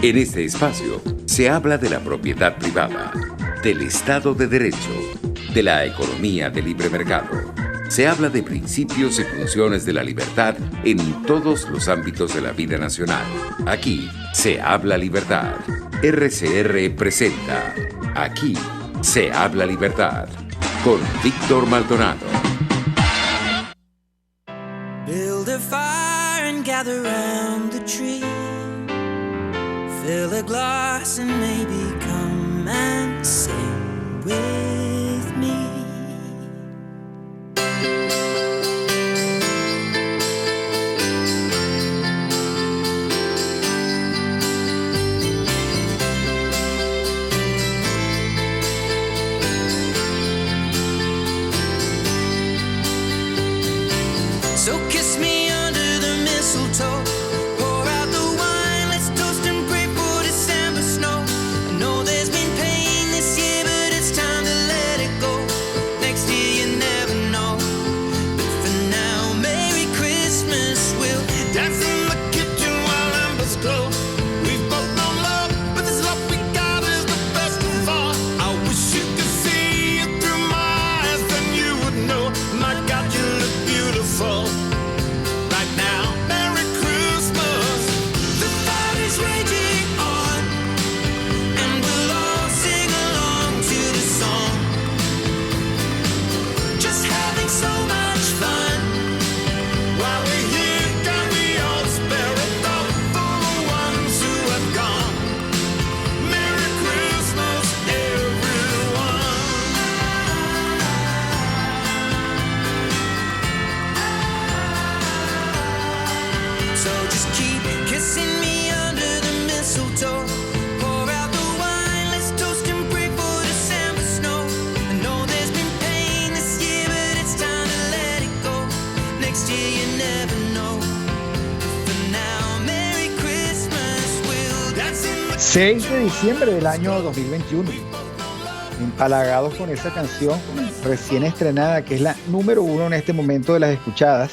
En este espacio se habla de la propiedad privada, del Estado de Derecho, de la economía de libre mercado. Se habla de principios y funciones de la libertad en todos los ámbitos de la vida nacional. Aquí se habla libertad. RCR presenta Aquí se habla libertad con Víctor Maldonado. Build a fire and gather round the tree. Fill a glass and maybe come and sing with me. So kiss me under the mistletoe. Pour out the wine, let's toast and pray for December snow. I know there's been pain this year, but it's time to let it go. Next year you never know. But for now, Merry Christmas. We'll dance in the kitchen while embers glow. We've both known love, but this love we got is the best of all. I wish you could see it through my eyes, then you would know. My God, you look beautiful. ...6 de diciembre del año 2021... empalagados con esa canción recién estrenada, que es la número 1 en este momento de las escuchadas,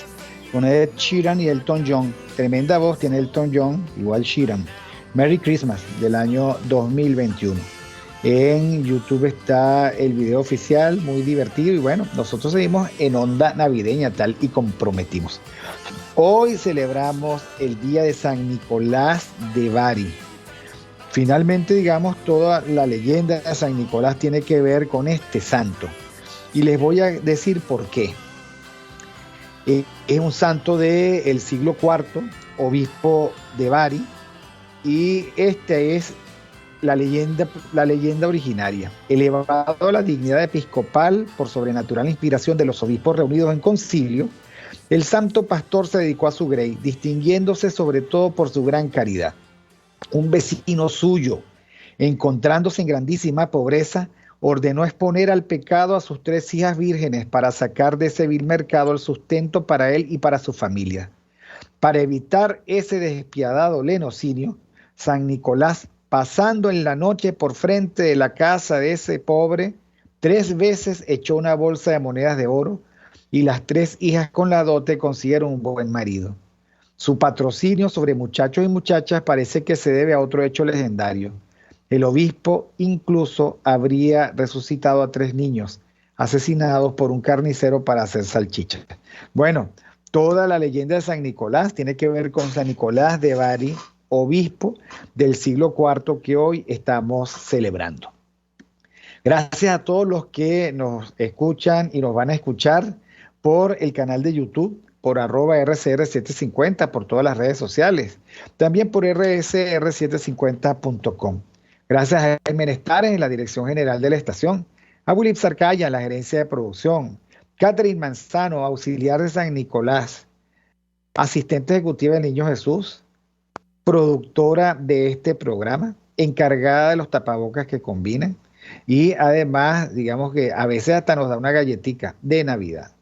con Ed Sheeran y Elton John. Tremenda voz tiene Elton John, igual Sheeran. Merry Christmas del año 2021. En YouTube está el video oficial, muy divertido, y bueno, nosotros seguimos en onda navideña, tal y comprometimos. Hoy celebramos el día de San Nicolás de Bari. Finalmente, digamos, toda la leyenda de San Nicolás tiene que ver con este santo. Y les voy a decir por qué. Es un santo del siglo IV, obispo de Bari, y esta es la leyenda originaria. Elevado a la dignidad episcopal por sobrenatural inspiración de los obispos reunidos en concilio, el santo pastor se dedicó a su grey, distinguiéndose sobre todo por su gran caridad. Un vecino suyo, encontrándose en grandísima pobreza, ordenó exponer al pecado a sus 3 hijas vírgenes para sacar de ese vil mercado el sustento para él y para su familia. Para evitar ese despiadado lenocinio, San Nicolás, pasando en la noche por frente de la casa de ese pobre, 3 veces echó una bolsa de monedas de oro, y las 3 hijas con la dote consiguieron un buen marido. Su patrocinio sobre muchachos y muchachas parece que se debe a otro hecho legendario. El obispo incluso habría resucitado a 3 niños asesinados por un carnicero para hacer salchichas. Bueno, toda la leyenda de San Nicolás tiene que ver con San Nicolás de Bari, obispo del siglo IV que hoy estamos celebrando. Gracias a todos los que nos escuchan y nos van a escuchar por el canal de YouTube, por @RCR750, por todas las redes sociales, también por rsr750.com. Gracias a Jaime Nestares en la dirección general de la estación, a Willy Sarcaya en la gerencia de producción, Catherine Manzano, auxiliar de San Nicolás, asistente ejecutiva del Niño Jesús, productora de este programa, encargada de los tapabocas que combinan, y además, digamos que a veces hasta nos da una galletica de Navidad.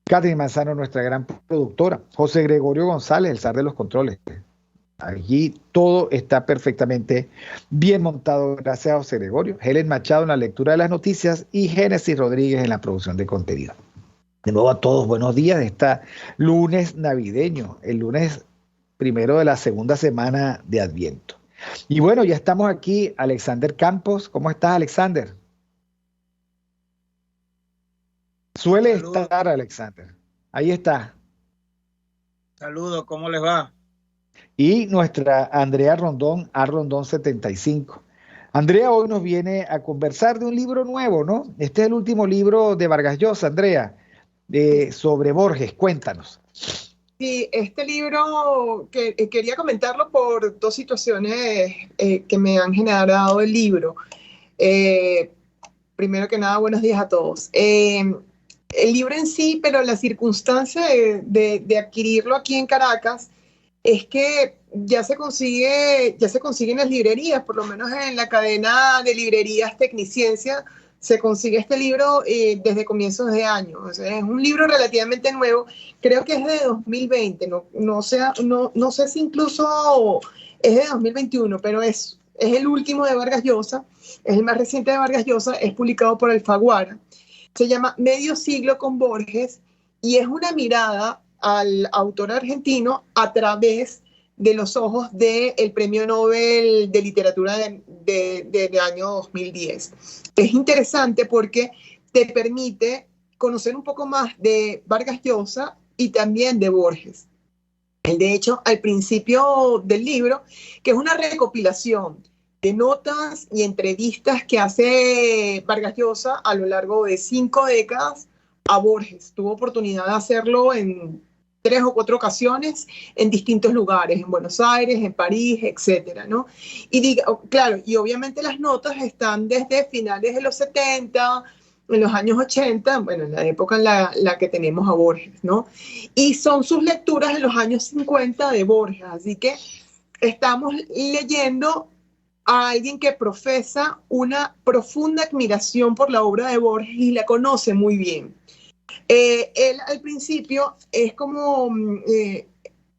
Catherine Manzano, nuestra gran productora. José Gregorio González, el zar de los controles. Allí todo está perfectamente bien montado, gracias a José Gregorio. Helen Machado en la lectura de las noticias y Génesis Rodríguez en la producción de contenido. De nuevo a todos, buenos días. Está lunes navideño, el lunes primero de la segunda semana de Adviento. Y bueno, ya estamos aquí, Alexander Campos. ¿Cómo estás, Alexander? Suele Saludos, estar, Alexander. Ahí está. saludos, ¿cómo les va? Y nuestra Andrea Rondón, A Rondón 75. Andrea hoy nos viene a conversar de un libro nuevo, ¿no? Este es el último libro de Vargas Llosa, Andrea, sobre Borges. Cuéntanos. Sí, este libro que quería comentarlo por dos situaciones que me han generado el libro. Eh, Primero que nada, buenos días a todos. El libro en sí, pero la circunstancia de adquirirlo aquí en Caracas es que ya se consigue en las librerías, por lo menos en la cadena de librerías Tecniciencia, se consigue este libro desde comienzos de año. O sea, es un libro relativamente nuevo, creo que es de 2020, no sé si incluso es de 2021, pero es el último de Vargas Llosa, es el más reciente de Vargas Llosa, es publicado por Alfaguara. Se llama Medio siglo con Borges y es una mirada al autor argentino a través de los ojos del Premio Nobel de Literatura del año 2010. Es interesante porque te permite conocer un poco más de Vargas Llosa y también de Borges. De hecho, al principio del libro, que es una recopilación de notas y entrevistas que hace Vargas Llosa a lo largo de 5 décadas a Borges. Tuvo oportunidad de hacerlo en 3 o 4 ocasiones en distintos lugares, en Buenos Aires, en París, etcétera, ¿no? Y claro, y obviamente las notas están desde finales de los 70, en los años 80, bueno, en la época en la que tenemos a Borges, ¿no? Y son sus lecturas en los años 50 de Borges, así que estamos leyendo a alguien que profesa una profunda admiración por la obra de Borges y la conoce muy bien. Él al principio es como,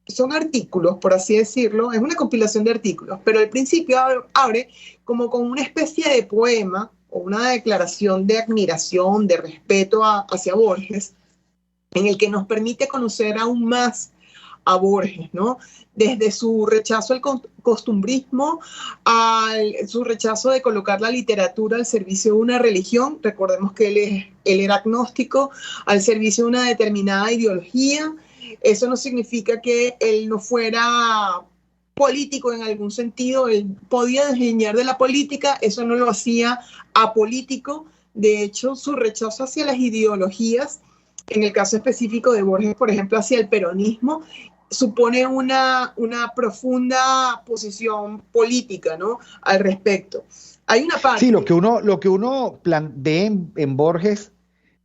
son artículos, por así decirlo, es una compilación de artículos, pero al principio abre como con una especie de poema o una declaración de admiración, de respeto hacia Borges, en el que nos permite conocer aún más a Borges, ¿no? Desde su rechazo al costumbrismo, su rechazo de colocar la literatura al servicio de una religión, recordemos que él era agnóstico, al servicio de una determinada ideología. Eso no significa que él no fuera político en algún sentido, él podía desdeñar de la política, eso no lo hacía apolítico. De hecho, su rechazo hacia las ideologías, en el caso específico de Borges, por ejemplo, hacia el peronismo, supone una profunda posición política, ¿no?, al respecto. Hay una parte... Sí, lo que uno ve en Borges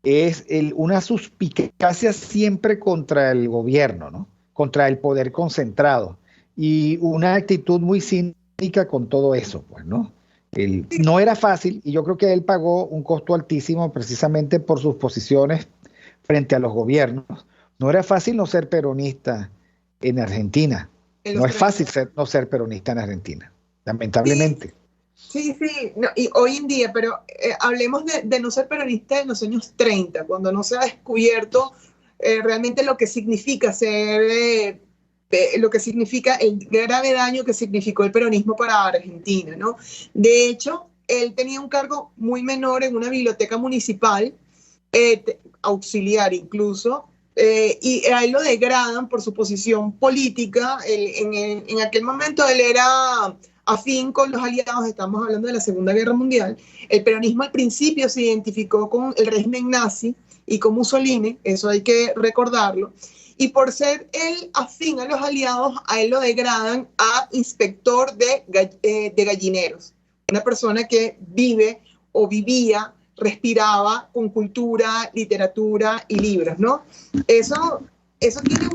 es una suspicacia siempre contra el gobierno, ¿no?, contra el poder concentrado, y una actitud muy cínica con todo eso, pues, ¿no? No era fácil, y yo creo que él pagó un costo altísimo precisamente por sus posiciones frente a los gobiernos. No era fácil no ser peronista en Argentina. No es fácil no ser peronista en Argentina, lamentablemente. Sí, no, y hoy en día, pero hablemos de no ser peronista en los años 30, cuando no se ha descubierto realmente lo que significa ser, lo que significa el grave daño que significó el peronismo para Argentina, ¿no? De hecho, él tenía un cargo muy menor en una biblioteca municipal, auxiliar incluso, y a él lo degradan por su posición política. En aquel momento él era afín con los aliados, estamos hablando de la Segunda Guerra Mundial. El peronismo al principio se identificó con el régimen nazi y con Mussolini, eso hay que recordarlo, y por ser él afín a los aliados, a él lo degradan a inspector de gallineros, una persona que vive o vivía, respiraba con cultura, literatura y libros, ¿no? Eso tiene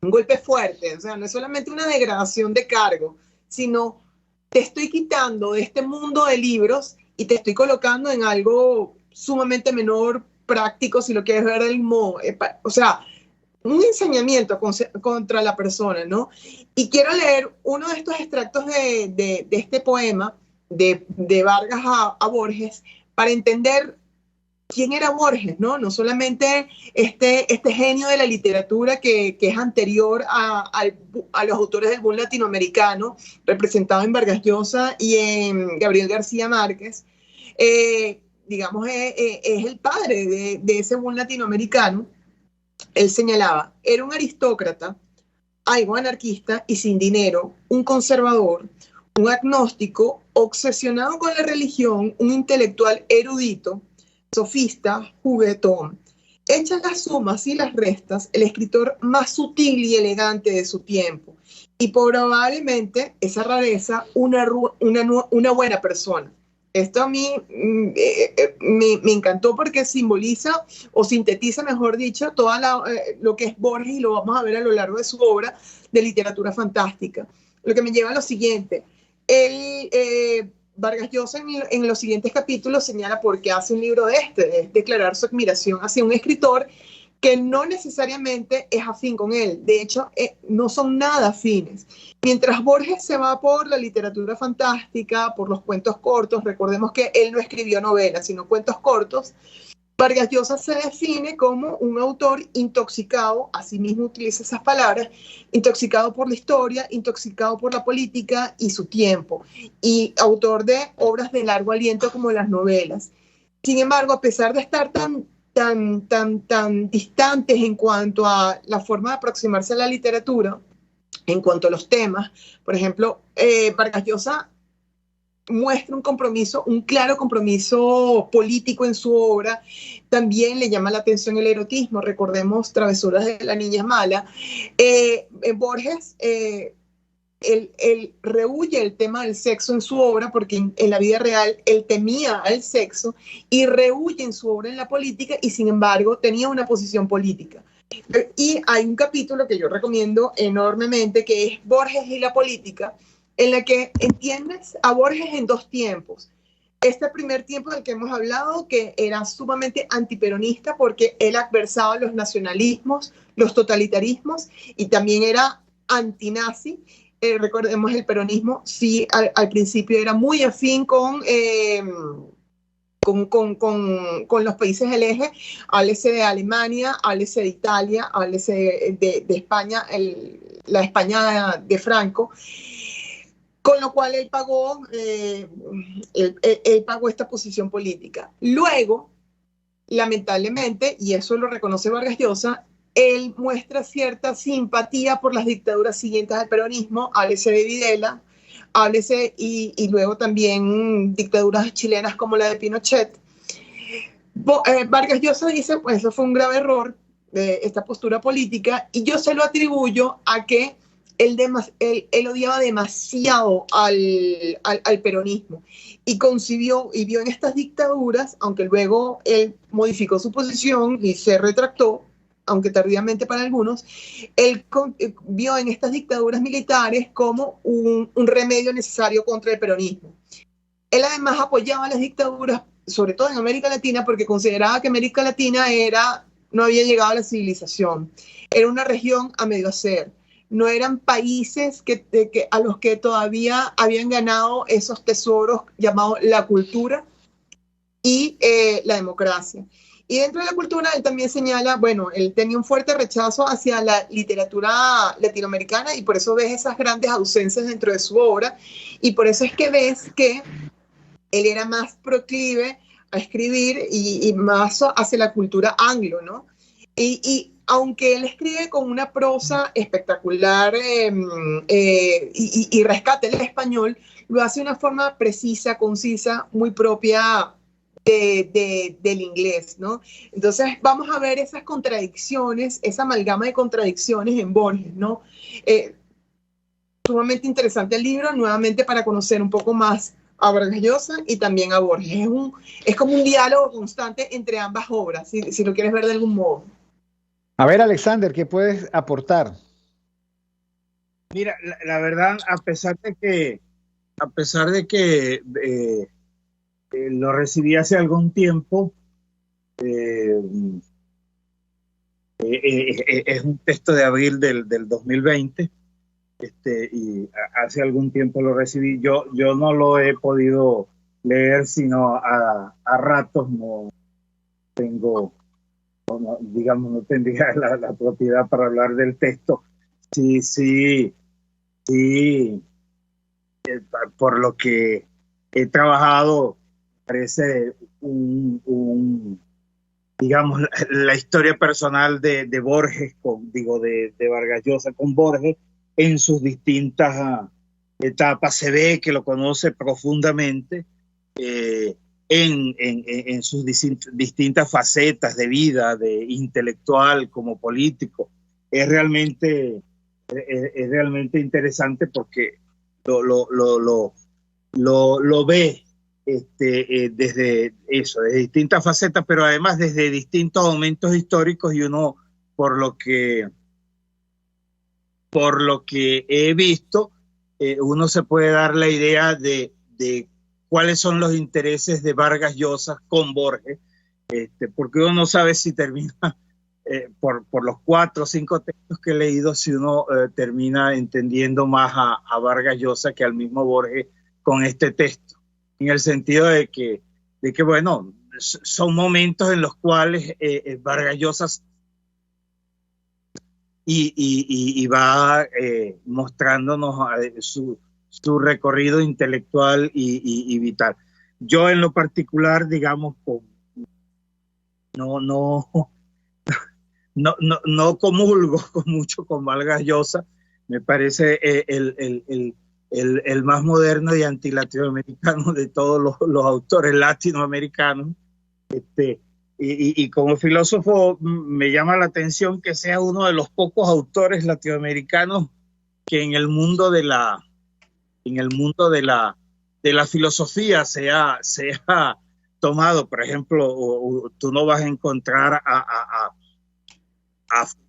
un golpe fuerte, o sea, no es solamente una degradación de cargo, sino te estoy quitando de este mundo de libros y te estoy colocando en algo sumamente menor, práctico, si lo quieres ver del modo, o sea, un ensañamiento contra la persona, ¿no? Y quiero leer uno de estos extractos de este poema de Vargas a Borges para entender quién era Borges, ¿no? No solamente este genio de la literatura que es anterior a los autores del boom latinoamericano, representado en Vargas Llosa y en Gabriel García Márquez, digamos, es el padre de ese boom latinoamericano. Él señalaba, era un aristócrata, algo anarquista y sin dinero, un conservador, un agnóstico, obsesionado con la religión, un intelectual erudito, sofista, juguetón. Hechas las sumas y las restas, el escritor más sutil y elegante de su tiempo, y probablemente esa rareza, una buena persona. Esto a mí me encantó porque simboliza o sintetiza, mejor dicho, lo que es Borges, y lo vamos a ver a lo largo de su obra de literatura fantástica. Lo que me lleva a lo siguiente. Vargas Llosa en los siguientes capítulos señala por qué hace un libro es declarar su admiración hacia un escritor que no necesariamente es afín con él. De hecho, no son nada afines. Mientras Borges se va por la literatura fantástica, por los cuentos cortos, recordemos que él no escribió novelas, sino cuentos cortos, Vargas Llosa se define como un autor intoxicado, así mismo utiliza esas palabras, intoxicado por la historia, intoxicado por la política y su tiempo, y autor de obras de largo aliento como las novelas. Sin embargo, a pesar de estar tan distantes en cuanto a la forma de aproximarse a la literatura, en cuanto a los temas, por ejemplo, Vargas Llosa muestra un claro compromiso político en su obra. También le llama la atención el erotismo. Recordemos Travesuras de la Niña Mala. Borges, él rehuye el tema del sexo en su obra porque en la vida real él temía al sexo, y rehuye en su obra en la política, y sin embargo tenía una posición política. Y hay un capítulo que yo recomiendo enormemente, que es Borges y la política, en la que entiendes a Borges en dos tiempos. Este primer tiempo del que hemos hablado, que era sumamente antiperonista porque él adversaba los nacionalismos, los totalitarismos, y también era antinazi. Recordemos el peronismo, sí, al principio era muy afín con los países del eje, háblese de Alemania, háblese de Italia, háblese de España, la España de Franco. Con lo cual él pagó esta posición política. Luego, lamentablemente, y eso lo reconoce Vargas Llosa, él muestra cierta simpatía por las dictaduras siguientes al peronismo, háblese de Videla, háblese y luego también dictaduras chilenas como la de Pinochet. Vargas Llosa dice, pues eso fue un grave error de esta postura política, y yo se lo atribuyo a que él odiaba demasiado al peronismo, y concibió y vio en estas dictaduras, aunque luego él modificó su posición y se retractó, aunque tardíamente para algunos, él vio en estas dictaduras militares como un remedio necesario contra el peronismo. Él además apoyaba las dictaduras, sobre todo en América Latina, porque consideraba que América Latina no había llegado a la civilización, era una región a medio hacer. No eran países a los que todavía habían ganado esos tesoros llamados la cultura y la democracia. Y dentro de la cultura él también señala, bueno, él tenía un fuerte rechazo hacia la literatura latinoamericana, y por eso ves esas grandes ausencias dentro de su obra, y por eso es que ves que él era más proclive a escribir y más hacia la cultura anglo, ¿no? Y aunque él escribe con una prosa espectacular y rescata el español, lo hace de una forma precisa, concisa, muy propia del inglés, ¿no? Entonces vamos a ver esas contradicciones, esa amalgama de contradicciones en Borges, ¿no? Sumamente interesante el libro, nuevamente para conocer un poco más a Vargas Llosa y también a Borges. Es como un diálogo constante entre ambas obras, si lo quieres ver de algún modo. A ver, Alexander, ¿qué puedes aportar? Mira, la verdad, a pesar de que lo recibí hace algún tiempo, es un texto de abril del 2020, y hace algún tiempo lo recibí. Yo no lo he podido leer sino a ratos, no tengo, digamos, no tendría la propiedad para hablar del texto. Sí, por lo que he trabajado, parece digamos, la historia personal de Borges, de Vargas Llosa con Borges en sus distintas etapas. Se ve que lo conoce profundamente en sus distintas facetas de vida, de intelectual como político. Es realmente interesante porque lo ve desde distintas facetas, pero además desde distintos momentos históricos, y uno, por lo que he visto, uno se puede dar la idea de cuáles son los intereses de Vargas Llosa con Borges, porque uno no sabe si termina, por los 4 o 5 textos que he leído, si uno termina entendiendo más a Vargas Llosa que al mismo Borges con este texto, en el sentido de que bueno, son momentos en los cuales Vargas Llosa y va mostrándonos su recorrido intelectual y vital. Yo en lo particular, digamos, no comulgo mucho con Vargas Llosa. Me parece el más moderno y antilatinoamericano de todos los autores latinoamericanos. Y como filósofo me llama la atención que sea uno de los pocos autores latinoamericanos que en el mundo de la filosofía se ha tomado. Por ejemplo, tú no vas a encontrar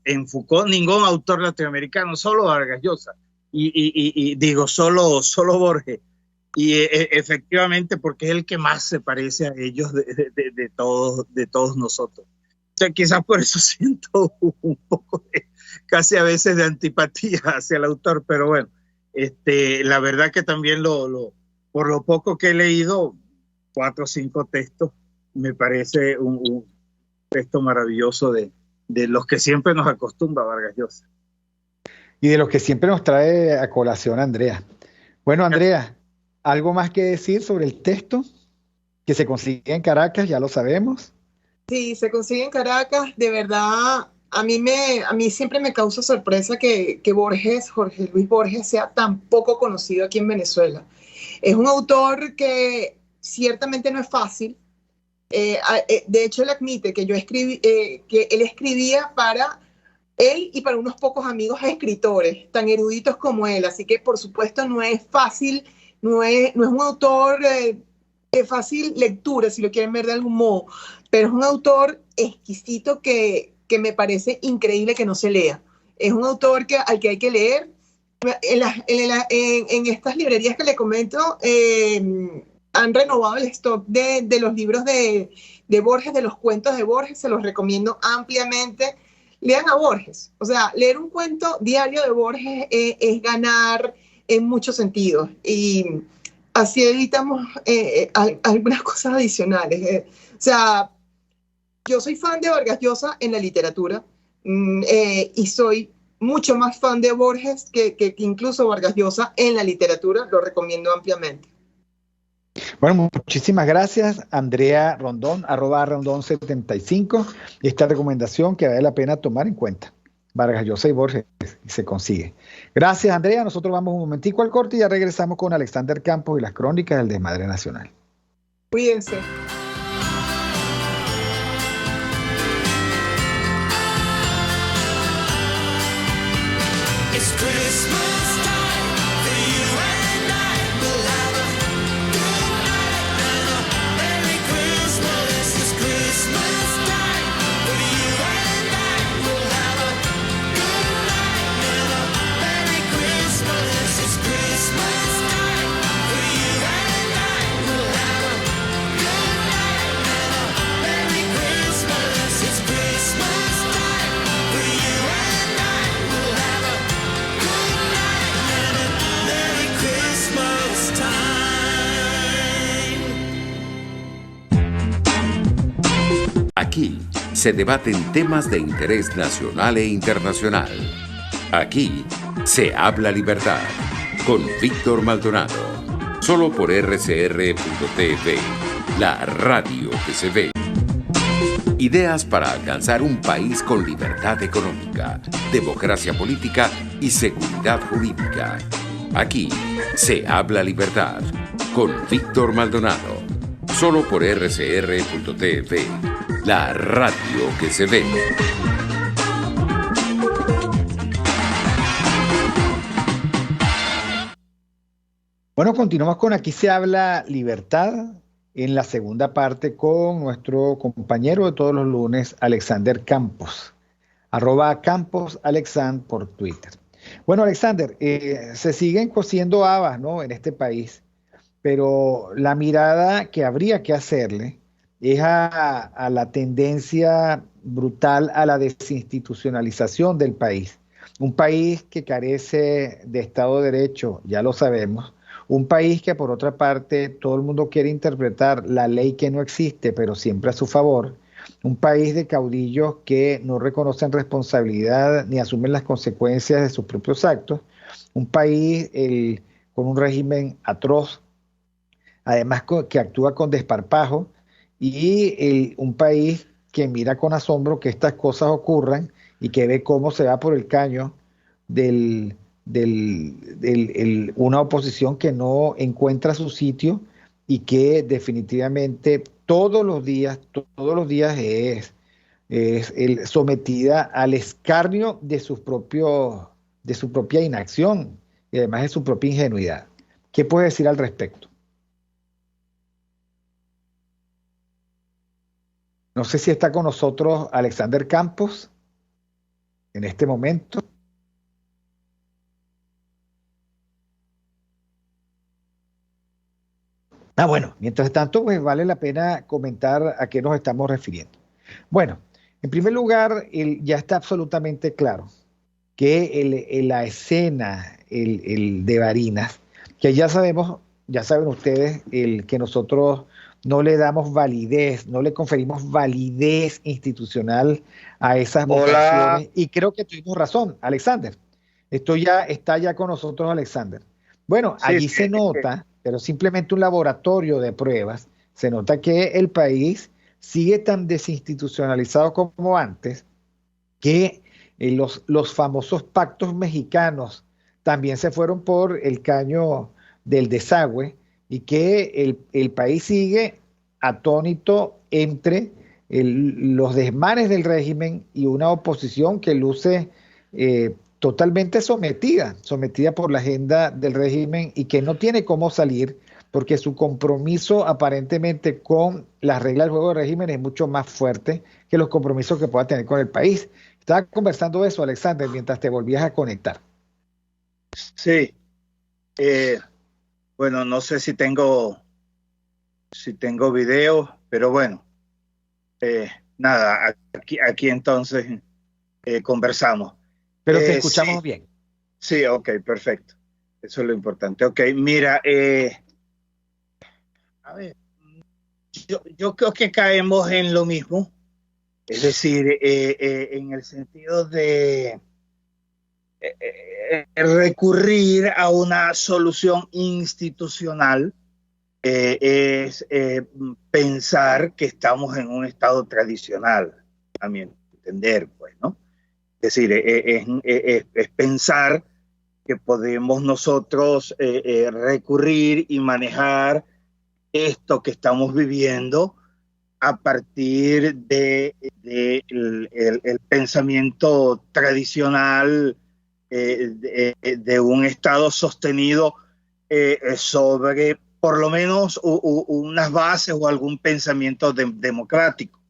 en Foucault ningún autor latinoamericano, solo Vargas Llosa, y digo solo Borges, y efectivamente porque es el que más se parece a ellos de todos nosotros. O sea, quizás por eso siento un poco casi a veces de antipatía hacia el autor, pero bueno, la verdad que también por lo poco que he leído, 4 o 5 textos, me parece un texto maravilloso de los que siempre nos acostumbra Vargas Llosa. Y de los que siempre nos trae a colación Andrea. Bueno, Andrea, ¿algo más que decir sobre el texto? Que se consigue en Caracas, ya lo sabemos. Sí, se consigue en Caracas. De verdad, a mí siempre me causa sorpresa que Jorge Luis Borges, sea tan poco conocido aquí en Venezuela. Es un autor que ciertamente no es fácil. De hecho, él admite que que él escribía para él y para unos pocos amigos escritores tan eruditos como él. Así que, por supuesto, no es fácil, no es un autor de fácil lectura, si lo quieren ver de algún modo, pero es un autor exquisito que me parece increíble que no se lea. Es un autor al que hay que leer. En estas librerías que le comento, han renovado el stock de los libros de Borges, de los cuentos de Borges. Se los recomiendo ampliamente. Lean a Borges. O sea, leer un cuento diario de Borges es ganar en muchos sentidos. Y así evitamos algunas cosas adicionales. O sea, yo soy fan de Vargas Llosa en la literatura y soy mucho más fan de Borges que incluso Vargas Llosa en la literatura. Lo recomiendo ampliamente. Bueno, muchísimas gracias, Andrea Rondón, @Rondón75, y esta recomendación que vale la pena tomar en cuenta. Vargas Llosa y Borges, y se consigue. Gracias, Andrea. Nosotros vamos un momentico al corte y ya regresamos con Alexander Campos y las crónicas del Desmadre Nacional. Cuídense. It's Christmas time for you and I. We'll have a good night and a Merry Christmas. It's Christmas time for you and I. We'll have a good night and a Merry Christmas. It's Christmas time for you and I. We'll have a good night. Aquí se debaten temas de interés nacional e internacional. Aquí se habla libertad con Víctor Maldonado. Solo por RCR.tv, la radio que se ve. Ideas para alcanzar un país con libertad económica, democracia política y seguridad jurídica. Aquí se habla libertad con Víctor Maldonado. Solo por RCR.tv, la radio que se ve. Bueno, continuamos con Aquí se habla libertad en la segunda parte con nuestro compañero de todos los lunes, Alexander Campos, @CamposAlexand por Twitter. Bueno, Alexander, se siguen cociendo habas, ¿no?, en este país, pero la mirada que habría que hacerle es a la tendencia brutal a la desinstitucionalización del país. Un país que carece de Estado de Derecho, ya lo sabemos. Un país que, por otra parte, todo el mundo quiere interpretar la ley que no existe, pero siempre a su favor. Un país de caudillos que no reconocen responsabilidad ni asumen las consecuencias de sus propios actos. Un país con un régimen atroz, además que actúa con desparpajo, y un país que mira con asombro que estas cosas ocurran y que ve cómo se va por el caño una oposición que no encuentra su sitio y que definitivamente todos los días es sometida al escarnio de su propia inacción y además de su propia ingenuidad. ¿Qué puede decir al respecto? No sé si está con nosotros Alexander Campos en este momento. Bueno, mientras tanto, pues vale la pena comentar a qué nos estamos refiriendo. Bueno, en primer lugar, ya está absolutamente claro que la escena de Barinas, que ya saben ustedes, que nosotros no le damos validez, no le conferimos validez institucional a esas votaciones, y creo que tuvimos razón, Alexander. Está ya con nosotros Alexander. Bueno, sí, allí se nota, pero simplemente un laboratorio de pruebas, se nota que el país sigue tan desinstitucionalizado como antes, que los famosos pactos mexicanos también se fueron por el caño del desagüe, y que el país sigue atónito entre los desmanes del régimen y una oposición que luce totalmente sometida por la agenda del régimen y que no tiene cómo salir, porque su compromiso aparentemente con las reglas del juego del régimen es mucho más fuerte que los compromisos que pueda tener con el país. Estaba conversando eso, Alexander, mientras te volvías a conectar. Sí. Bueno, no sé si tengo video, pero bueno, nada, aquí entonces conversamos. Pero te escuchamos sí, bien. Sí, ok, perfecto. Eso es lo importante. Ok, mira, a ver, yo creo que caemos en lo mismo, es decir, en el sentido de recurrir a una solución institucional es pensar que estamos en un estado tradicional, a mi entender, pues, ¿no? Es decir, es pensar que podemos nosotros recurrir y manejar esto que estamos viviendo a partir de el pensamiento tradicional de un Estado sostenido sobre por lo menos unas bases o algún pensamiento democrático.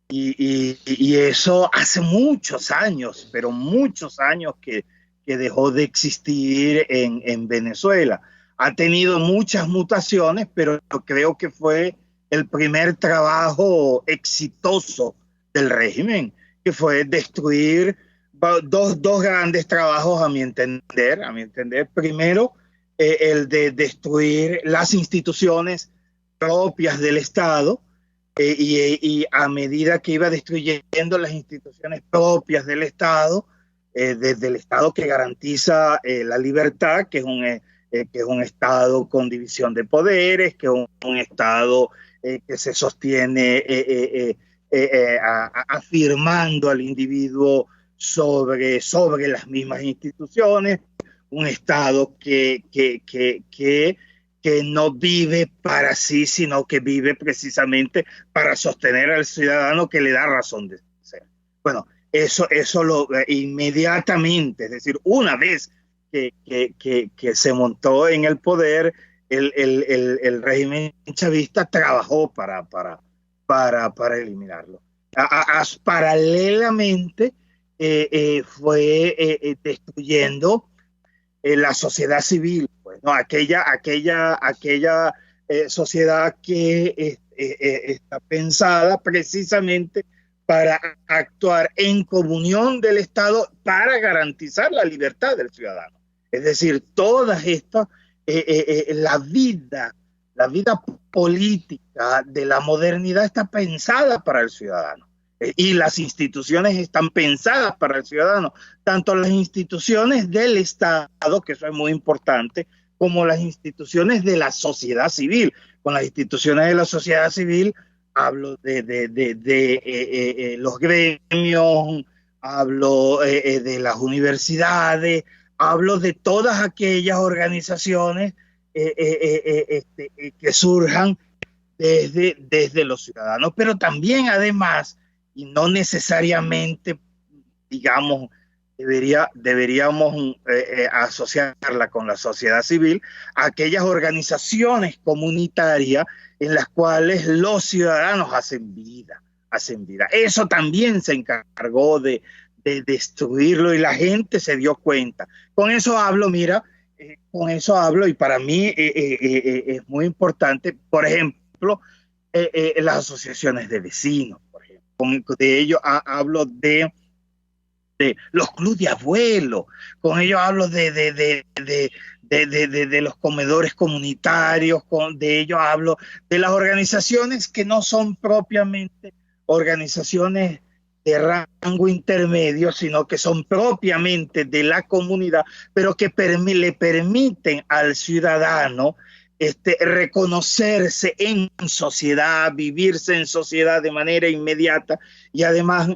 Y eso hace muchos años, pero muchos años que dejó de existir en Venezuela. Ha tenido muchas mutaciones, pero creo que fue el primer trabajo exitoso del régimen, que fue destruir dos grandes trabajos a mi entender. Primero, el de destruir las instituciones propias del Estado, y a medida que iba destruyendo las instituciones propias del Estado, desde el Estado que garantiza la libertad, que es un Estado con división de poderes, que es un Estado que se sostiene afirmando al individuo sobre las mismas instituciones, un Estado que no vive para sí, sino que vive precisamente para sostener al ciudadano, que le da razón de ser. Bueno, eso lo inmediatamente, es decir, una vez que se montó en el poder, el régimen chavista trabajó para eliminarlo. Paralelamente, fue destruyendo la sociedad civil, pues, ¿no? Aquella sociedad que está pensada precisamente para actuar en comunión del Estado para garantizar la libertad del ciudadano. Es decir, todas estas, la vida política de la modernidad está pensada para el ciudadano. Y las instituciones están pensadas para el ciudadano, tanto las instituciones del Estado, que eso es muy importante, como las instituciones de la sociedad civil. Con las instituciones de la sociedad civil hablo de los gremios, hablo de las universidades, hablo de todas aquellas organizaciones que surjan desde los ciudadanos, pero también además, y no necesariamente, digamos, deberíamos asociarla con la sociedad civil, aquellas organizaciones comunitarias en las cuales los ciudadanos hacen vida. Eso también se encargó de destruirlo y la gente se dio cuenta. Con eso hablo, y para mí es muy importante, por ejemplo, las asociaciones de vecinos, por ejemplo. De ello hablo de los clubes de abuelos, con ello hablo de los comedores comunitarios, de ello hablo de las organizaciones que no son propiamente organizaciones de rango intermedio, sino que son propiamente de la comunidad, pero que le permiten al ciudadano reconocerse en sociedad, vivirse en sociedad de manera inmediata y además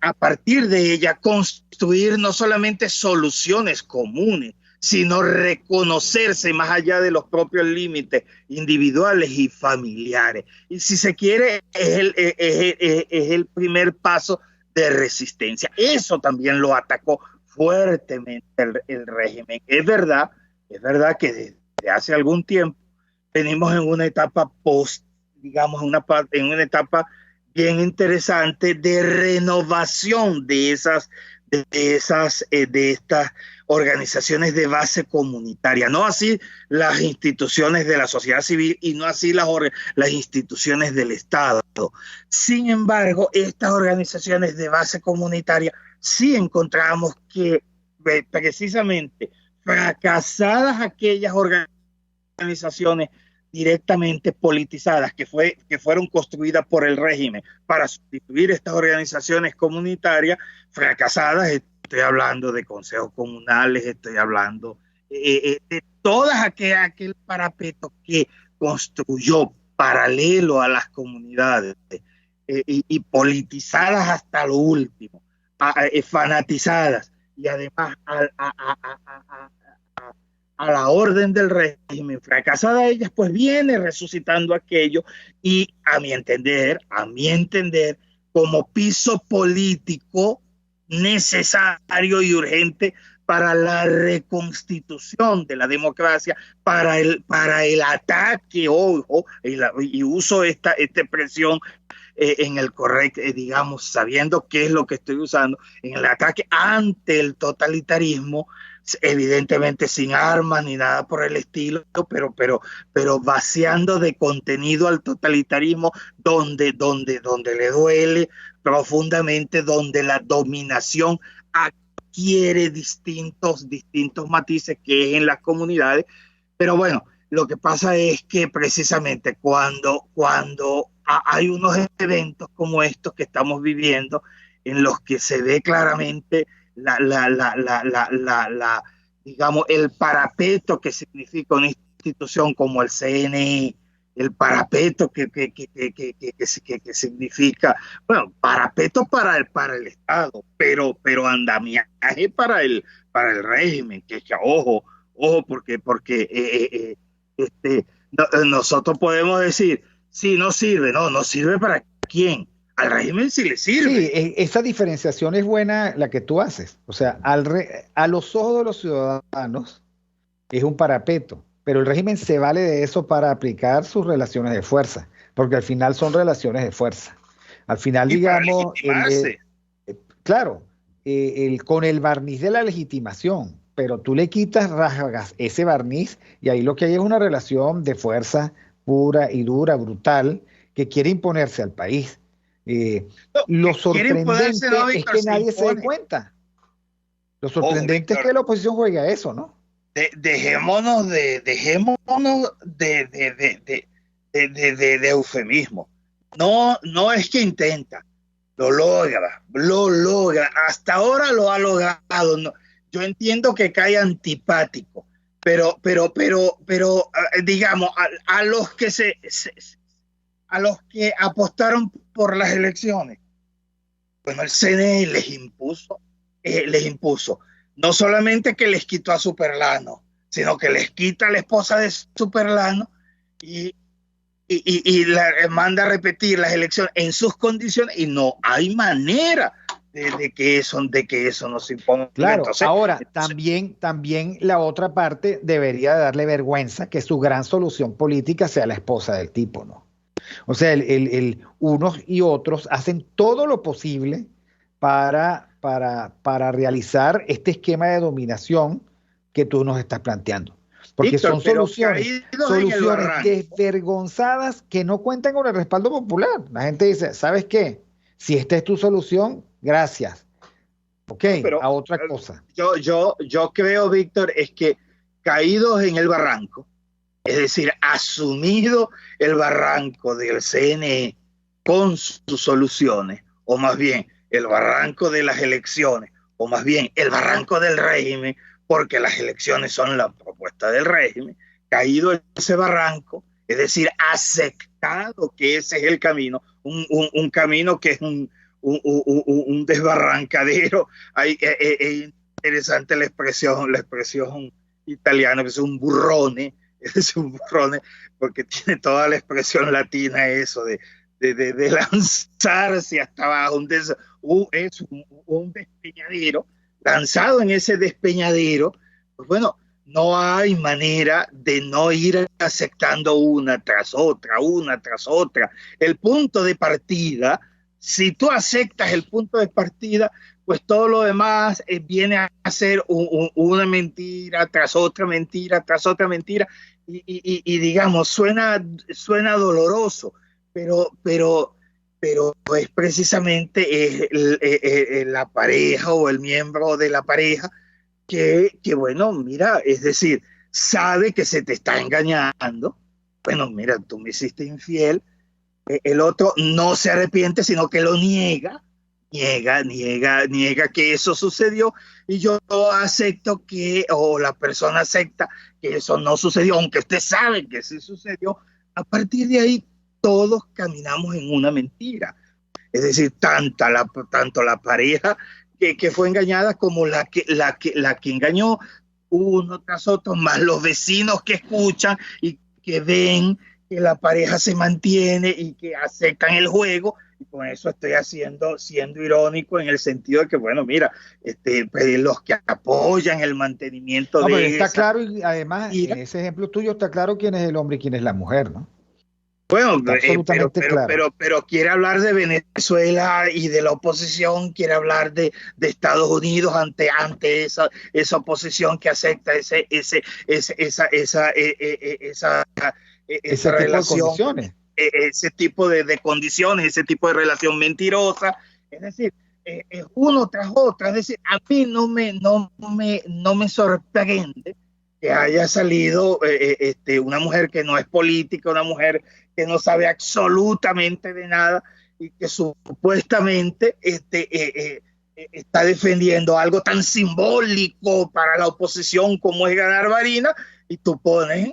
a partir de ella construir no solamente soluciones comunes, sino reconocerse más allá de los propios límites individuales y familiares. Y si se quiere, es el primer paso de resistencia. Eso también lo atacó fuertemente el régimen. Es verdad que desde hace algún tiempo venimos en una etapa en una etapa bien interesante de renovación de estas organizaciones de base comunitaria, no así las instituciones de la sociedad civil y no así las instituciones del Estado. Sin embargo, estas organizaciones de base comunitaria sí encontramos que precisamente fracasadas aquellas organizaciones directamente politizadas que fueron construidas por el régimen para sustituir estas organizaciones comunitarias fracasadas. Estoy hablando de consejos comunales, estoy hablando de todas aquel parapeto que construyó paralelo a las comunidades y politizadas hasta lo último, fanatizadas y además a la orden del régimen, fracasada ellas, pues viene resucitando aquello y a mi entender, como piso político necesario y urgente para la reconstitución de la democracia, para el ataque, ojo, y uso esta expresión en el correcto, digamos, sabiendo qué es lo que estoy usando, en el ataque ante el totalitarismo, evidentemente sin armas ni nada por el estilo, pero vaciando de contenido al totalitarismo donde le duele profundamente, donde la dominación adquiere distintos matices que es en las comunidades. Pero bueno, Lo que pasa es que precisamente cuando hay unos eventos como estos que estamos viviendo, en los que se ve claramente digamos, el parapeto que significa una institución como el CNI, el parapeto que significa, bueno, parapeto para el Estado, pero andamiaje para el régimen, ojo, porque nosotros podemos decir, sí, no sirve, no sirve para quién, al régimen sí le sirve. Sí, esa diferenciación es buena la que tú haces. O sea, a los ojos de los ciudadanos es un parapeto, pero el régimen se vale de eso para aplicar sus relaciones de fuerza, porque al final son relaciones de fuerza. Al final, Y para digamos, legitimarse. claro, con el barniz de la legitimación, pero tú le quitas, rasgas ese barniz y ahí lo que hay es una relación de fuerza pura y dura, brutal, que quiere imponerse al país. Lo sorprendente es que nadie se dé cuenta. Lo sorprendente es que la oposición juegue a eso, ¿no? Dejémonos de eufemismo. No es que intenta, lo logra. Hasta ahora lo ha logrado. No, yo entiendo que cae antipático, pero digamos, a los que a los que apostaron por las elecciones, bueno, el CNE les impuso no solamente que les quitó a Superlano, sino que les quita a la esposa de Superlano y manda a repetir las elecciones en sus condiciones, y no hay manera de que eso no se imponga. Claro, entonces, ahora también la otra parte debería darle vergüenza que su gran solución política sea la esposa del tipo, ¿no? O sea, unos y otros hacen todo lo posible para realizar este esquema de dominación que tú nos estás planteando. Porque Víctor, son soluciones desvergonzadas que no cuentan con el respaldo popular. La gente dice, ¿sabes qué? Si esta es tu solución, gracias. Ok, pero a otra cosa. Yo creo, Víctor, es que caídos en el barranco, es decir, asumido el barranco del CNE con sus soluciones, o más bien el barranco de las elecciones, o más bien el barranco del régimen, porque las elecciones son la propuesta del régimen, caído ese barranco, es decir, aceptado que ese es el camino, un camino que es un desbarrancadero. Es interesante la expresión italiana, que es un burrone, porque tiene toda la expresión latina eso de lanzarse hasta abajo, es un despeñadero. Lanzado en ese despeñadero, pues bueno, no hay manera de no ir aceptando una tras otra. El punto de partida, si tú aceptas el punto de partida, pues todo lo demás viene a ser una mentira tras otra mentira, y digamos, suena doloroso, pero es precisamente la pareja o el miembro de la pareja que bueno, mira, es decir, sabe que se te está engañando. Bueno, mira, tú me hiciste infiel. El otro no se arrepiente, sino que lo niega que eso sucedió, y yo acepto o la persona acepta que eso no sucedió, aunque usted sabe que sí sucedió. A partir de ahí, todos caminamos en una mentira. Es decir, tanto la pareja que fue engañada como la que engañó, uno tras otro, más los vecinos que escuchan y que ven que la pareja se mantiene y que aceptan el juego. Y con eso estoy siendo irónico en el sentido de que, bueno, mira, pues los que apoyan el mantenimiento de está claro, y además en ese ejemplo tuyo está claro quién es el hombre y quién es la mujer, ¿no? Bueno, pero quiere hablar de Venezuela y de la oposición, quiere hablar de Estados Unidos ante esa oposición que acepta esa relación, ese tipo de condiciones, ese tipo de relación mentirosa. Es decir, uno tras otra. Es decir, a mí no me sorprende que haya salido una mujer que no es política, una mujer que no sabe absolutamente de nada y que supuestamente está defendiendo algo tan simbólico para la oposición como es ganar Varina, y tú pones,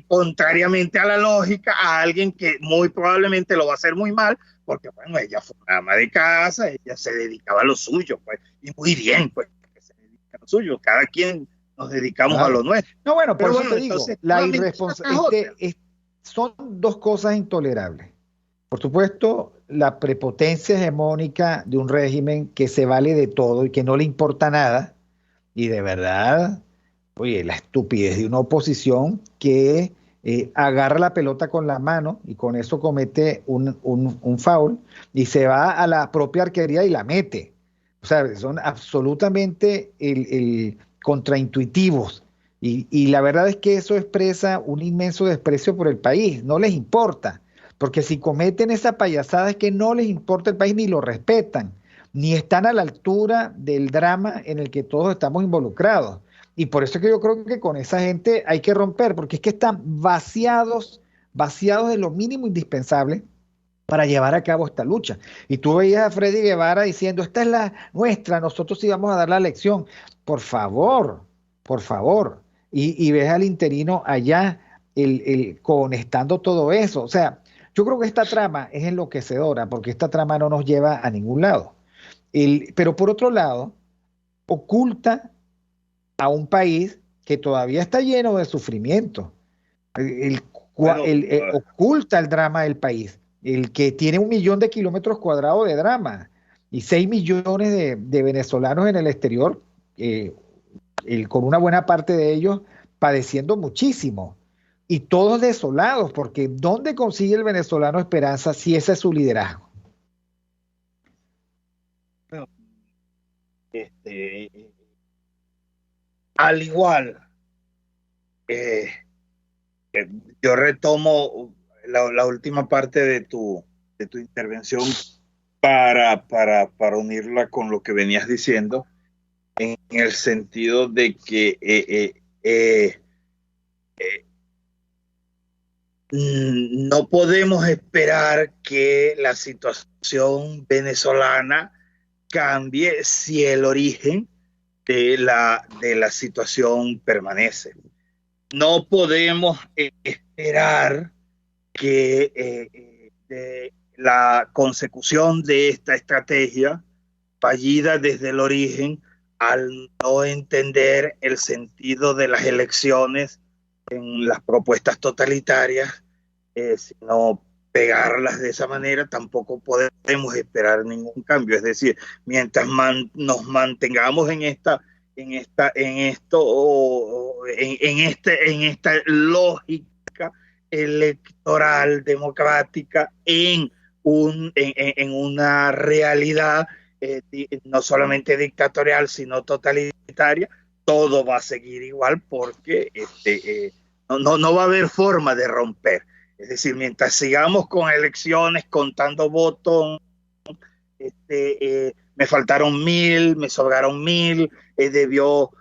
contrariamente a la lógica, a alguien que muy probablemente lo va a hacer muy mal, porque bueno, ella fue una ama de casa, ella se dedicaba a lo suyo, pues, y muy bien, pues, que se dedica a lo suyo, cada quien nos dedicamos a lo nuestro. No, bueno, por Pero eso bueno, te digo, entonces, la no, irresponsabilidad son dos cosas intolerables. Por supuesto, la prepotencia hegemónica de un régimen que se vale de todo y que no le importa nada, y de verdad, oye, la estupidez de una oposición que agarra la pelota con la mano y con eso comete un foul y se va a la propia arquería y la mete. O sea, son absolutamente contraintuitivos. Y la verdad es que eso expresa un inmenso desprecio por el país. No les importa. Porque si cometen esa payasada es que no les importa el país ni lo respetan, ni están a la altura del drama en el que todos estamos involucrados. Y por eso es que yo creo que con esa gente hay que romper, porque es que están vaciados de lo mínimo indispensable para llevar a cabo esta lucha. Y tú veías a Freddy Guevara diciendo, esta es la nuestra, nosotros sí vamos a dar la lección. Por favor, por favor. Y ves al interino allá conectando todo eso. O sea, yo creo que esta trama es enloquecedora, porque esta trama no nos lleva a ningún lado. Pero por otro lado, oculta a un país que todavía está lleno de sufrimiento. bueno, Oculta el drama del país, el que tiene 1 millón de kilómetros cuadrados de drama y 6 millones de venezolanos en el exterior, con una buena parte de ellos padeciendo muchísimo. Y todos desolados, porque ¿dónde consigue el venezolano esperanza si ese es su liderazgo? Al igual, yo retomo la última parte de tu intervención para unirla con lo que venías diciendo, en el sentido de que no podemos esperar que la situación venezolana cambie si el origen de la situación permanece. No podemos esperar que la consecución de esta estrategia fallida desde el origen, al no entender el sentido de las elecciones en las propuestas totalitarias, sino pegarlas de esa manera, tampoco podemos esperar ningún cambio. Es decir, mientras nos mantengamos en esta lógica electoral democrática en una realidad no solamente dictatorial sino totalitaria, todo va a seguir igual, porque no va a haber forma de romper. Es decir, mientras sigamos con elecciones, contando votos, me faltaron 1000, me sobraron 1000, debió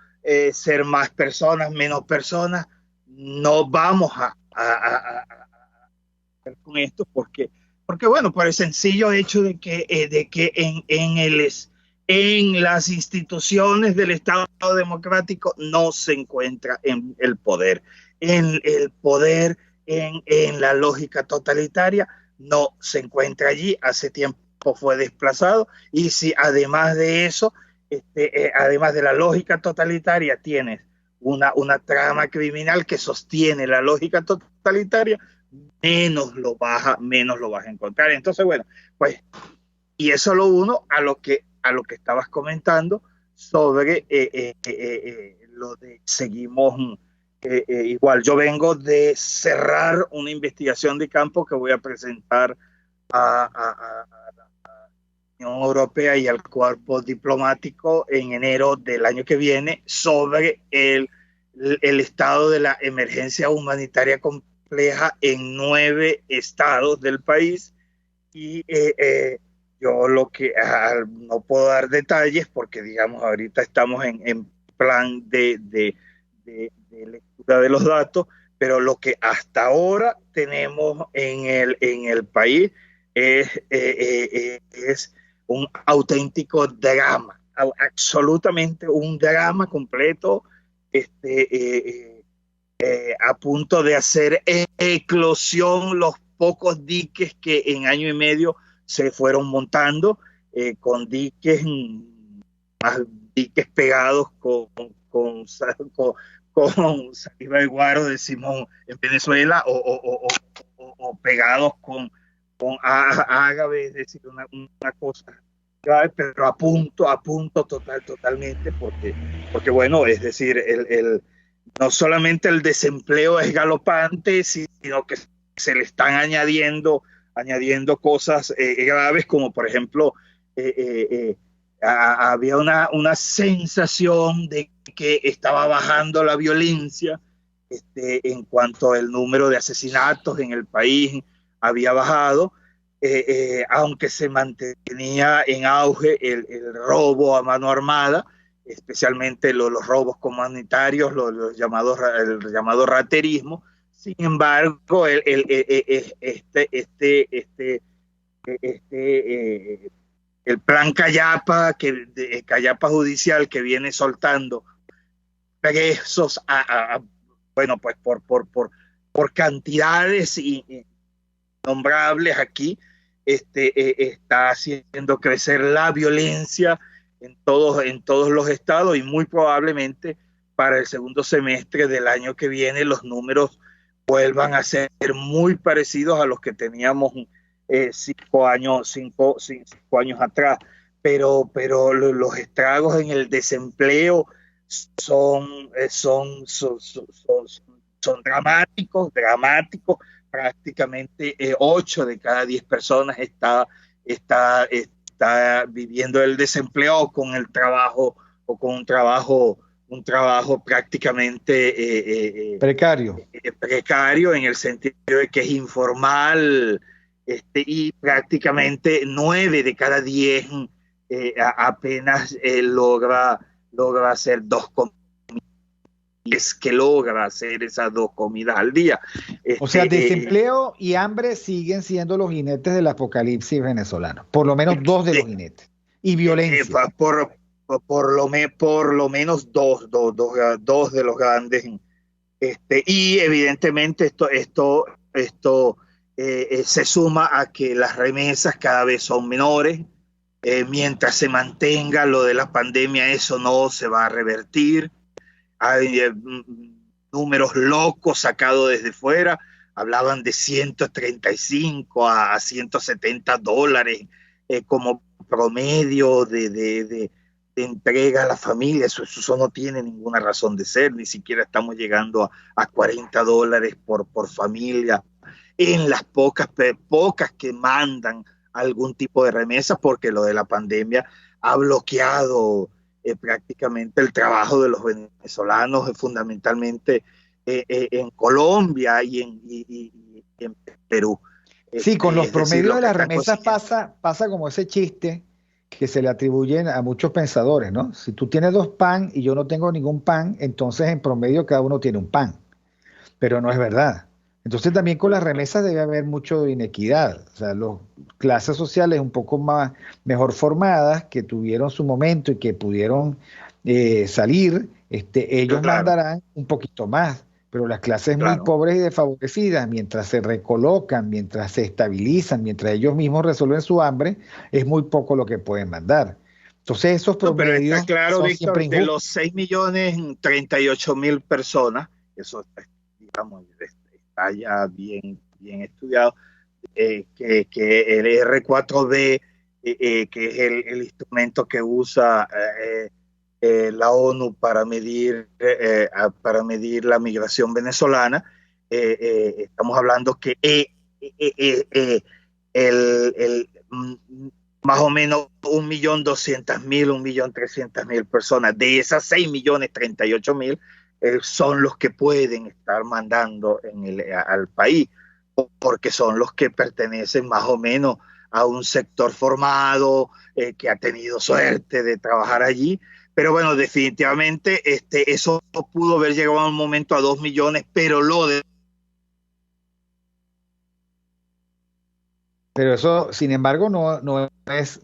ser más personas, menos personas, no vamos a hacer con esto, porque bueno, por el sencillo hecho de que en las instituciones del Estado democrático no se encuentra en el poder. En el poder, en la lógica totalitaria, no se encuentra allí. Hace tiempo fue desplazado. Y si además de eso, además de la lógica totalitaria, tienes una trama criminal que sostiene la lógica totalitaria, menos lo vas a encontrar. Entonces, bueno, pues, y eso lo uno a lo que estabas comentando sobre lo de seguimos igual. Yo vengo de cerrar una investigación de campo que voy a presentar a la Unión Europea y al cuerpo diplomático en enero del año que viene sobre el estado de la emergencia humanitaria compleja en 9 estados del país. Y yo lo que no puedo dar detalles porque, digamos, ahorita estamos en plan de de lectura de los datos, pero lo que hasta ahora tenemos en el país es un auténtico drama, absolutamente un drama completo, a punto de hacer eclosión los pocos diques que en año y medio se fueron montando, con diques, más diques pegados con saliva de guaro, decimos en Venezuela, o pegados con ágave, es decir, una cosa grave, pero a punto totalmente, porque bueno, es decir, no solamente el desempleo es galopante, sino que se le están añadiendo cosas graves, como por ejemplo, había una sensación de que estaba bajando la violencia, en cuanto al número de asesinatos en el país había bajado, aunque se mantenía en auge el robo a mano armada, especialmente los robos comunitarios, el llamado raterismo. Sin embargo, el plan Callapa, Callapa judicial, que viene soltando presos bueno, pues por cantidades innombrables aquí, está haciendo crecer la violencia en todos los estados, y muy probablemente para el segundo semestre del año que viene los números vuelvan a ser muy parecidos a los que teníamos 5 años atrás, pero los estragos en el desempleo son dramáticos. Prácticamente 8 de cada 10 personas está viviendo el desempleo con el trabajo, o con un trabajo prácticamente precario, en el sentido de que es informal, y prácticamente 9 de cada 10 apenas logra hacer 2 comidas. Es que logra hacer esas 2 comidas al día. O sea, desempleo y hambre siguen siendo los jinetes del apocalipsis venezolano, por lo menos 2 de los jinetes, y violencia. Por lo menos dos de los grandes, y evidentemente esto se suma a que las remesas cada vez son menores. Mientras se mantenga lo de la pandemia, eso no se va a revertir. Hay números locos sacados desde fuera, hablaban de 135 a 170 dólares como promedio de entrega a la familia. Eso no tiene ninguna razón de ser, ni siquiera estamos llegando a 40 dólares por familia en las pocas que mandan algún tipo de remesa, porque lo de la pandemia ha bloqueado prácticamente el trabajo de los venezolanos, fundamentalmente en Colombia y en Perú. Sí, con los promedios de las remesas pasa como ese chiste que se le atribuyen a muchos pensadores, ¿no? Si tú tienes 2 pan y yo no tengo ningún pan, entonces en promedio cada uno tiene un pan. Pero no es verdad. Entonces también con las remesas debe haber mucho inequidad. O sea, las clases sociales un poco mejor formadas, que tuvieron su momento y que pudieron salir, ellos mandarán un poquito más. Pero las clases muy pobres y desfavorecidas, mientras se recolocan, mientras se estabilizan, mientras ellos mismos resuelven su hambre, es muy poco lo que pueden mandar. Entonces esos promedios pero está claro, son Víctor, siempre de los 6.038.000 personas, eso digamos está ya bien estudiado, que el R4B, que es el instrumento que usa la ONU para medir la migración venezolana, estamos hablando que más o menos 1.200.000, 1.300.000 personas de esas 6.038.000 son los que pueden estar mandando al país, porque son los que pertenecen más o menos a un sector formado, que ha tenido suerte de trabajar allí, pero bueno, definitivamente eso pudo haber llegado a un momento a 2 millones, pero Pero eso, sin embargo, no es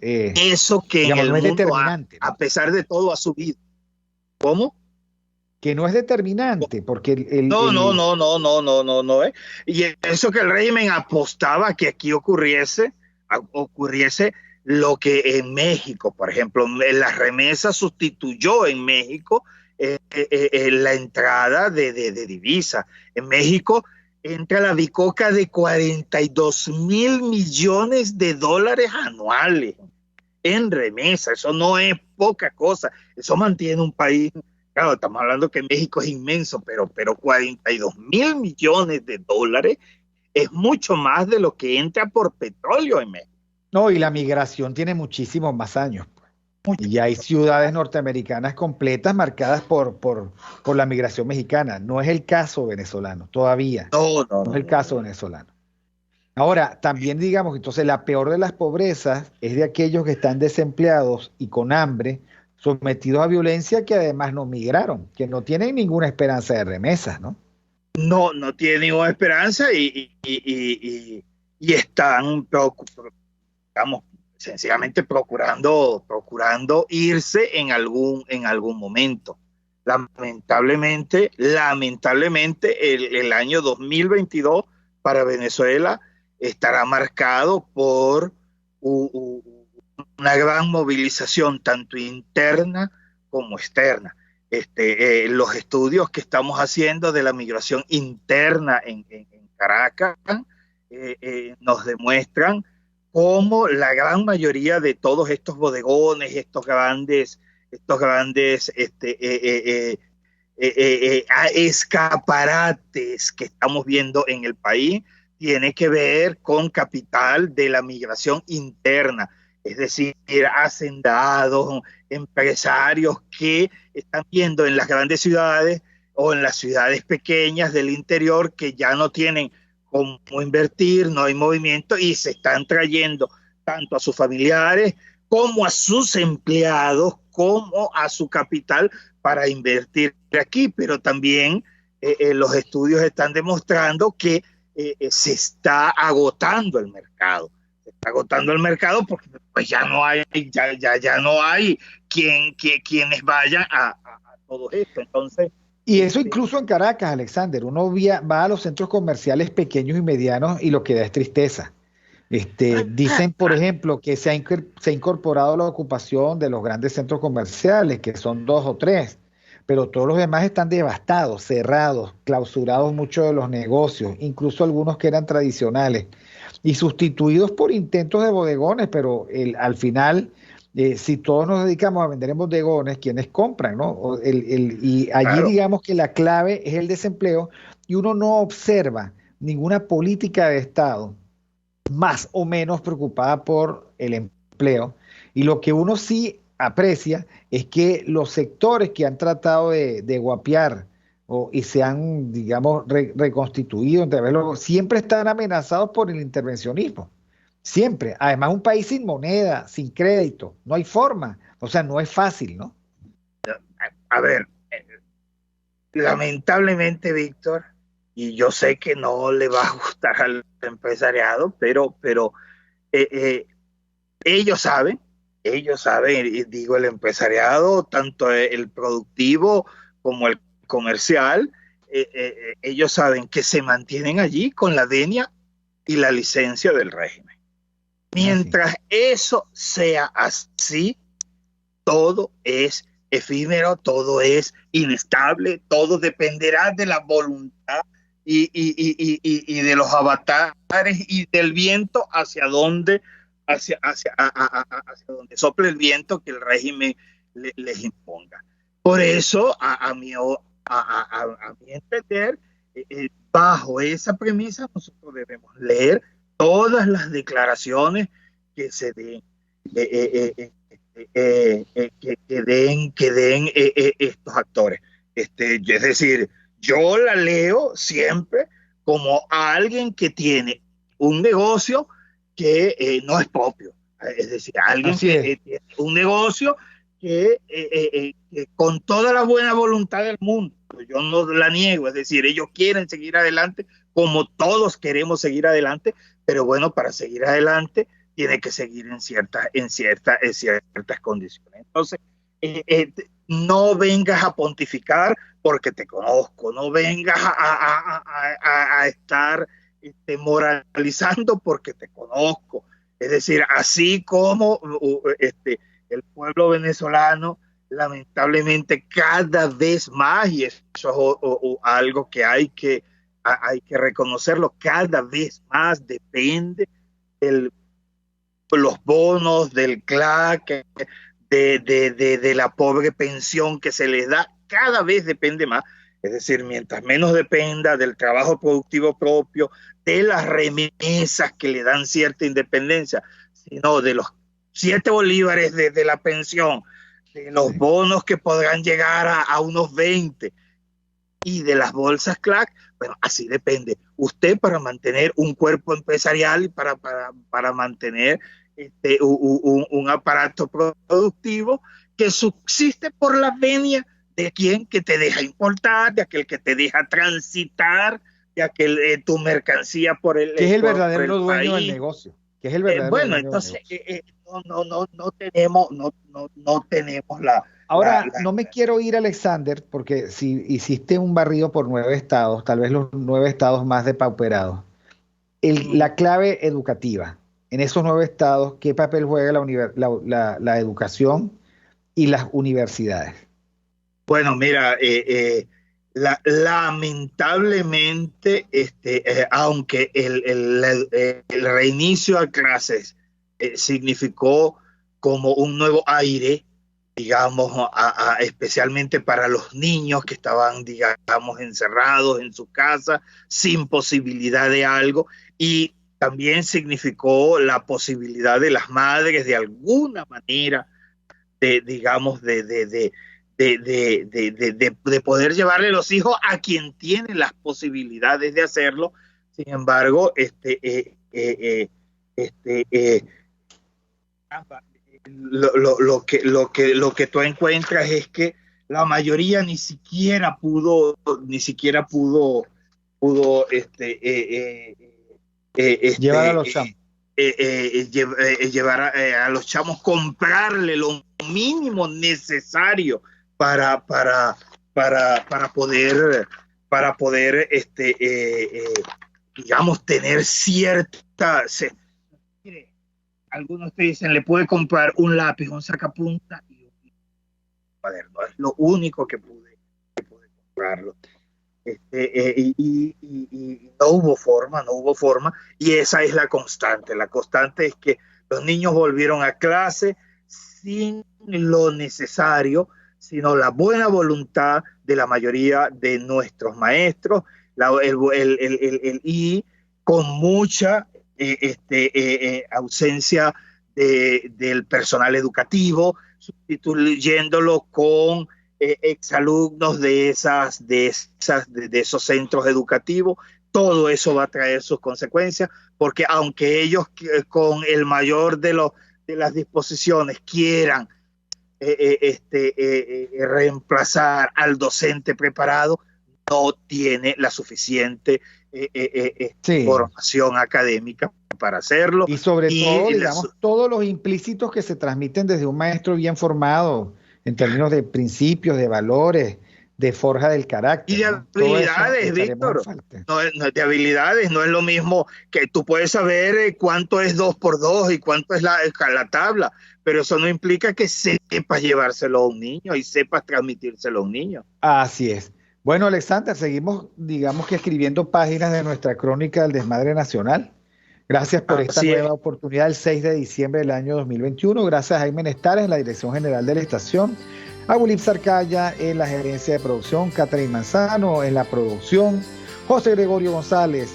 eso que en digamos, el no es mundo determinante, ¿no? a pesar de todo ha subido. ¿Cómo? Que no es determinante, porque No. Y eso que el régimen apostaba que aquí ocurriese lo que en México, por ejemplo, la remesa sustituyó en México la entrada de divisa. En México entra la bicoca de 42,000 millones de dólares anuales en remesa. Eso no es poca cosa. Eso mantiene un país. Claro, estamos hablando que México es inmenso, pero 42,000 millones de dólares es mucho más de lo que entra por petróleo en México. no, y la migración tiene muchísimos más años. Y hay ciudades norteamericanas completas marcadas por la migración mexicana. No es el caso venezolano, todavía. No es el caso venezolano. Ahora, también digamos que entonces la peor de las pobrezas es de aquellos que están desempleados y con hambre, sometidos a violencia, que además no migraron, que no tienen ninguna esperanza de remesas, ¿no? No tiene ninguna esperanza y están, digamos, sencillamente procurando irse en algún momento. Lamentablemente, el año 2022 para Venezuela estará marcado por una gran movilización, tanto interna como externa. Los estudios que estamos haciendo de la migración interna en Caracas nos demuestran cómo la gran mayoría de todos estos bodegones, estos grandes escaparates que estamos viendo en el país, tiene que ver con capital de la migración interna, es decir, hacendados, empresarios que están viendo en las grandes ciudades o en las ciudades pequeñas del interior que ya no tienen cómo invertir, no hay movimiento y se están trayendo tanto a sus familiares como a sus empleados, como a su capital para invertir aquí, pero también los estudios están demostrando que se está agotando el mercado. Se está agotando el mercado porque pues ya no hay quienes vayan a todo esto. Entonces, y eso incluso en Caracas, Alexander, uno va a los centros comerciales pequeños y medianos y lo que da es tristeza. Dicen, por ejemplo, que se ha incorporado la ocupación de los grandes centros comerciales, que son 2 o 3, pero todos los demás están devastados, cerrados, clausurados muchos de los negocios, incluso algunos que eran tradicionales, y sustituidos por intentos de bodegones, pero al final, si todos nos dedicamos a vender en bodegones, ¿quiénes compran, no? Y allí claro, digamos que la clave es el desempleo y uno no observa ninguna política de Estado más o menos preocupada por el empleo, y lo que uno sí aprecia es que los sectores que han tratado de guapear y se han, digamos, reconstituido, siempre están amenazados por el intervencionismo, siempre. Además, un país sin moneda, sin crédito, no hay forma, o sea, no es fácil, ¿no? a ver, lamentablemente, Víctor, y yo sé que no le va a gustar al empresariado, pero ellos saben, y digo el empresariado, tanto el productivo como el comercial, ellos saben que se mantienen allí con la venia y la licencia del régimen. Mientras eso sea así, todo es efímero, todo es inestable, todo dependerá de la voluntad y de los avatares y del viento hacia donde sople el viento que el régimen les imponga. Por eso, a mi entender, bajo esa premisa, nosotros debemos leer todas las declaraciones que se den, que den estos actores. Es decir, yo la leo siempre como a alguien que tiene un negocio que no es propio. Es decir, alguien que tiene un negocio que con toda la buena voluntad del mundo, yo no la niego, es decir, ellos quieren seguir adelante como todos queremos seguir adelante, pero bueno, para seguir adelante tiene que seguir en ciertas condiciones. Entonces, no vengas a pontificar porque te conozco, no vengas a estar moralizando porque te conozco. Es decir, así como el pueblo venezolano, lamentablemente cada vez más, y eso es algo que hay que reconocerlo, cada vez más depende de los bonos, del CLAC, de la pobre pensión que se les da, cada vez depende más. Es decir, mientras menos dependa del trabajo productivo propio, de las remesas que le dan cierta independencia, sino de los 7 bolívares de la pensión, de los bonos que podrán llegar a unos 20 y de las bolsas CLAC, bueno, así depende. Usted para mantener un cuerpo empresarial y para mantener un aparato productivo que subsiste por la venia de quien que te deja importar, de aquel que te deja transitar, de aquel tu mercancía por el ¿Qué es el verdadero por el dueño país. del negocio? ¿Qué es el verdadero Bueno, dueño entonces del negocio? no tenemos la... Ahora, no me quiero ir, Alexander, porque si hiciste un barrido por 9 estados, tal vez los 9 estados más depauperados, la clave educativa, en esos 9 estados, ¿qué papel juega la educación y las universidades? Bueno, mira, lamentablemente, aunque el reinicio a clases significó como un nuevo aire, digamos, especialmente para los niños que estaban, digamos, encerrados en su casa, sin posibilidad de algo, y también significó la posibilidad de las madres de alguna manera, digamos, de poder llevarle los hijos a quien tiene las posibilidades de hacerlo. Sin embargo, lo que tú encuentras es que la mayoría ni siquiera pudo llevar a los chamos. Llevar a los chamos, comprarle lo mínimo necesario para poder digamos, tener cierta... Mire, algunos te dicen, le puede comprar un lápiz, un sacapunta y un cuaderno. Es lo único que pude comprarlo. Y no hubo forma, y esa es la constante. La constante es que los niños volvieron a clase sin lo necesario, sino la buena voluntad de la mayoría de nuestros maestros, y con mucha ausencia del personal educativo, sustituyéndolo con exalumnos de esos centros educativos. Todo eso va a traer sus consecuencias, porque aunque ellos con el mayor de las disposiciones quieran reemplazar al docente preparado, no tiene la suficiente formación académica para hacerlo. Y sobre todo, digamos, todos los implícitos que se transmiten desde un maestro bien formado en términos de principios, de valores, de forja del carácter. Y de habilidades, Víctor. No, de habilidades, no es lo mismo que tú puedes saber cuánto es 2 por 2 y cuánto es la tabla, pero eso no implica que sepas llevárselo a un niño y sepas transmitírselo a un niño. Así es. Bueno, Alexander, seguimos, digamos que escribiendo páginas de nuestra crónica del desmadre nacional. Gracias por esta nueva oportunidad el 6 de diciembre del año 2021. Gracias a Jaime Nestares en la dirección general de la estación, a Wilip Sarcaya en la gerencia de producción, Catherine Manzano en la producción, José Gregorio González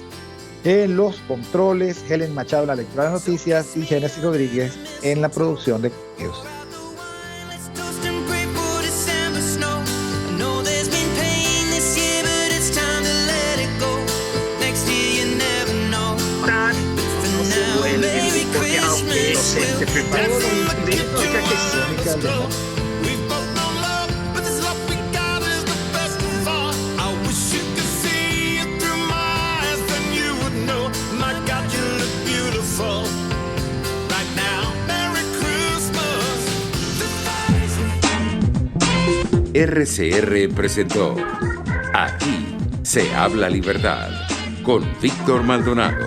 en los controles, Helen Machado en la lectura de noticias y Génesis Rodríguez en la producción de contenidos. Porque aunque los RCR presentó Aquí se habla libertad con Víctor Maldonado,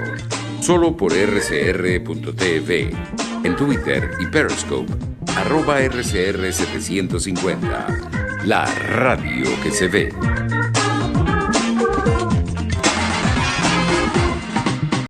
solo por rcr.tv, en Twitter y Periscope, @RCR750, la radio que se ve.